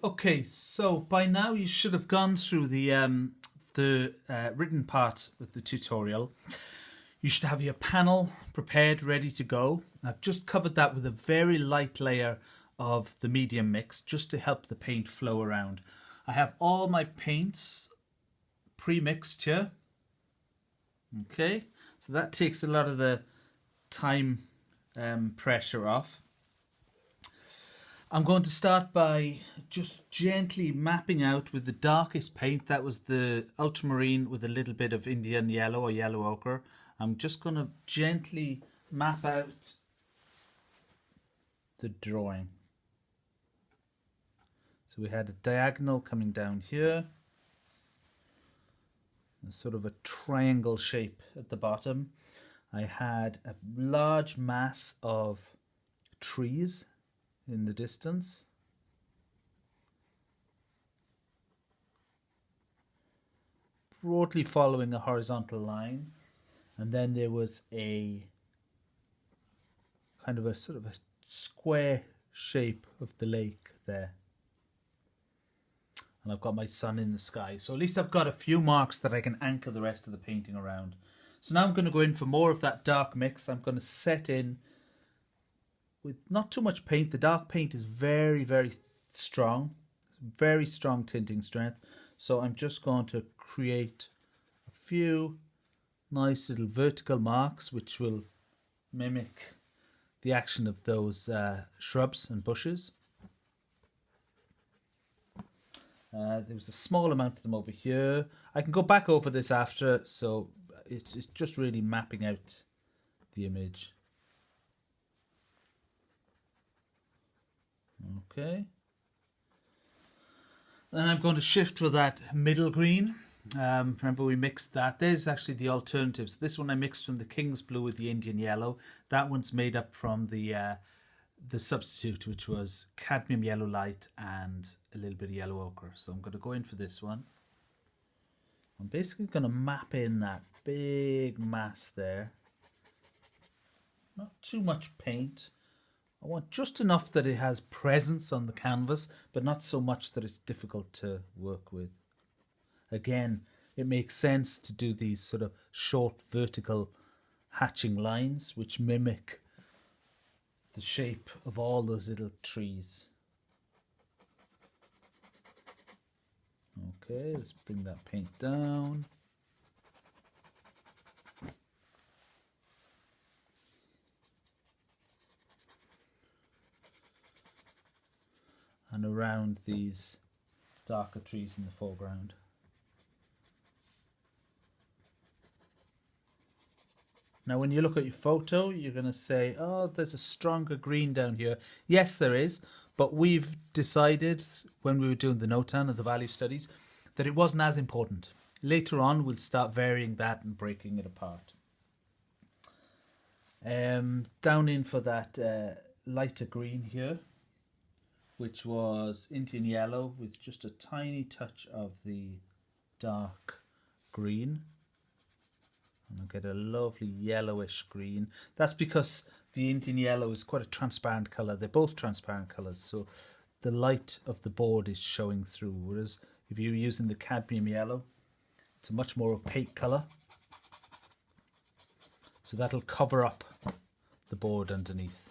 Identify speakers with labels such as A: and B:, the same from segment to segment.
A: Okay, so by now you should have gone through the written part of the tutorial. You should have your panel prepared, ready to go. I've just covered that with a very light layer of the medium mix just to help the paint flow around. I have all my paints pre-mixed here. Okay, so that takes a lot of the time pressure off. I'm going to start by just gently mapping out with the darkest paint. That was the ultramarine with a little bit of Indian yellow or yellow ochre. I'm just going to gently map out the drawing. So we had a diagonal coming down here, a sort of a triangle shape at the bottom. I had a large mass of trees in the distance. Broadly following a horizontal line. And then there was a kind of a sort of a square shape of the lake there. And I've got my sun in the sky. So at least I've got a few marks that I can anchor the rest of the painting around. So now I'm going to go in for more of that dark mix. I'm going to set in with not too much paint. The dark paint is very, very strong. Very strong tinting strength. So I'm just going to create a few nice little vertical marks which will mimic the action of those shrubs and bushes. There was a small amount of them over here. I can go back over this after, so it's just really mapping out the image. Okay. Then I'm going to shift with that middle green. Remember we mixed that. There's actually the alternatives. This one I mixed from the King's Blue with the Indian Yellow. That one's made up from the substitute, which was cadmium yellow light and a little bit of yellow ochre. So I'm going to go in for this one. I'm basically going to map in that big mass there. Not too much paint. I want just enough that it has presence on the canvas, but not so much that it's difficult to work with. Again, it makes sense to do these sort of short vertical hatching lines which mimic the shape of all those little trees. Okay, let's bring that paint down. And around these darker trees in the foreground. Now when you look at your photo, you're going to say, oh, there's a stronger green down here. Yes, there is, but we've decided when we were doing the NOTAN and the value studies that it wasn't as important. Later on, we'll start varying that and breaking it apart. Down in for that lighter green here, which was Indian Yellow with just a tiny touch of the dark green. And I'll get a lovely yellowish green. That's because the Indian Yellow is quite a transparent colour. They're both transparent colours, so the light of the board is showing through. Whereas if you're using the cadmium yellow, it's a much more opaque colour. So that'll cover up the board underneath.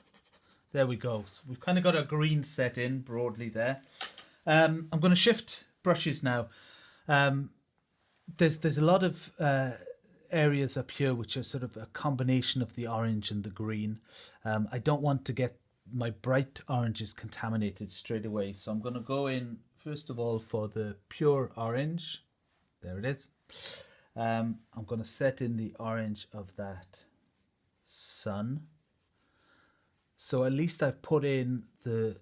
A: There we go. So we've kind of got our green set in broadly there. I'm going to shift brushes now. There's a lot of areas up here which are sort of a combination of the orange and the green. I don't want to get my bright oranges contaminated straight away, so I'm going to go in first of all for the pure orange. There it is. I'm going to set in the orange of that sun. So at least I've put in the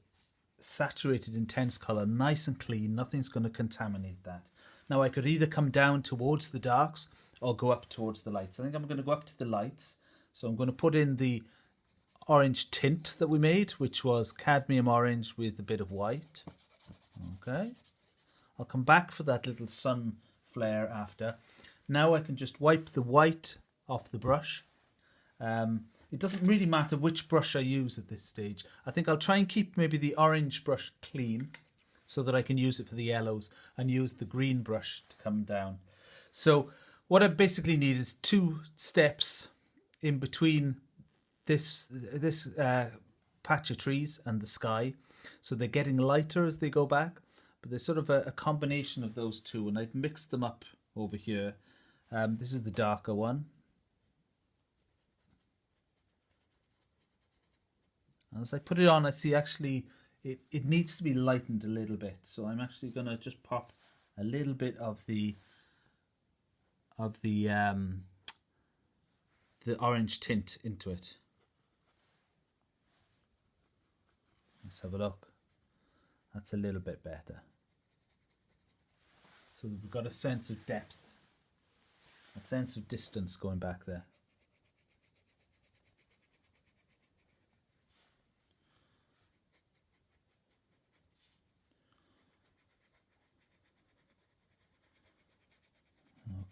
A: saturated intense colour nice and clean. Nothing's going to contaminate that. Now I could either come down towards the darks or go up towards the lights. I think I'm going to go up to the lights. So I'm going to put in the orange tint that we made, which was cadmium orange with a bit of white. Okay. I'll come back for that little sun flare after. Now I can just wipe the white off the brush. It doesn't really matter which brush I use at this stage. I think I'll try and keep maybe the orange brush clean so that I can use it for the yellows and use the green brush to come down. So what I basically need is 2 steps in between this patch of trees and the sky. So they're getting lighter as they go back, but there's sort of a combination of those two, and I've mixed them up over here. This is the darker one. And as I put it on, I see actually it needs to be lightened a little bit. So I'm actually going to just pop a little bit of the orange tint into it. Let's have a look. That's a little bit better. So we've got a sense of depth, a sense of distance going back there.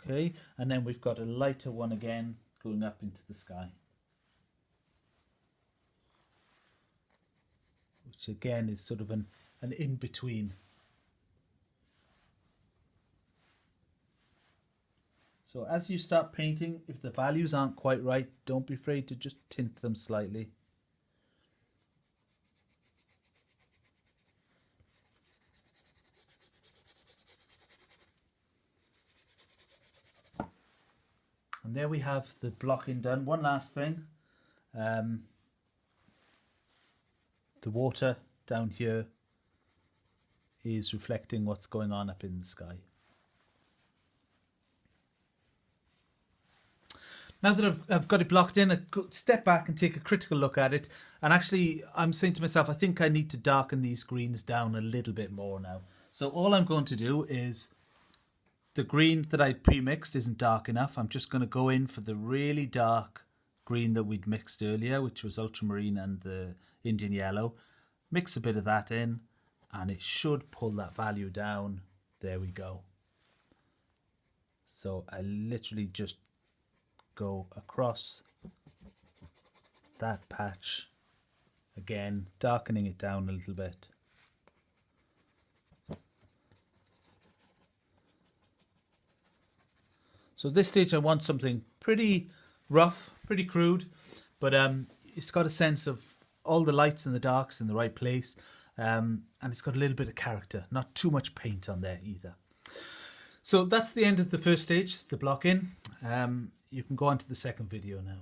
A: Okay, and then we've got a lighter one again going up into the sky, which again is sort of an in-between. So as you start painting, if the values aren't quite right, don't be afraid to just tint them slightly. And there we have the blocking done. One last thing. The water down here is reflecting what's going on up in the sky. Now that I've got it blocked in, I step back and take a critical look at it. And actually, I'm saying to myself, I think I need to darken these greens down a little bit more now. So all I'm going to do is, the green that I pre-mixed isn't dark enough. I'm just going to go in for the really dark green that we'd mixed earlier, which was ultramarine and the Indian yellow. Mix a bit of that in, and it should pull that value down. There we go. So I literally just go across that patch again, darkening it down a little bit. So at this stage I want something pretty rough, pretty crude, but it's got a sense of all the lights and the darks in the right place, and it's got a little bit of character, not too much paint on there either. So that's the end of the first stage, the block in. You can go on to the second video now.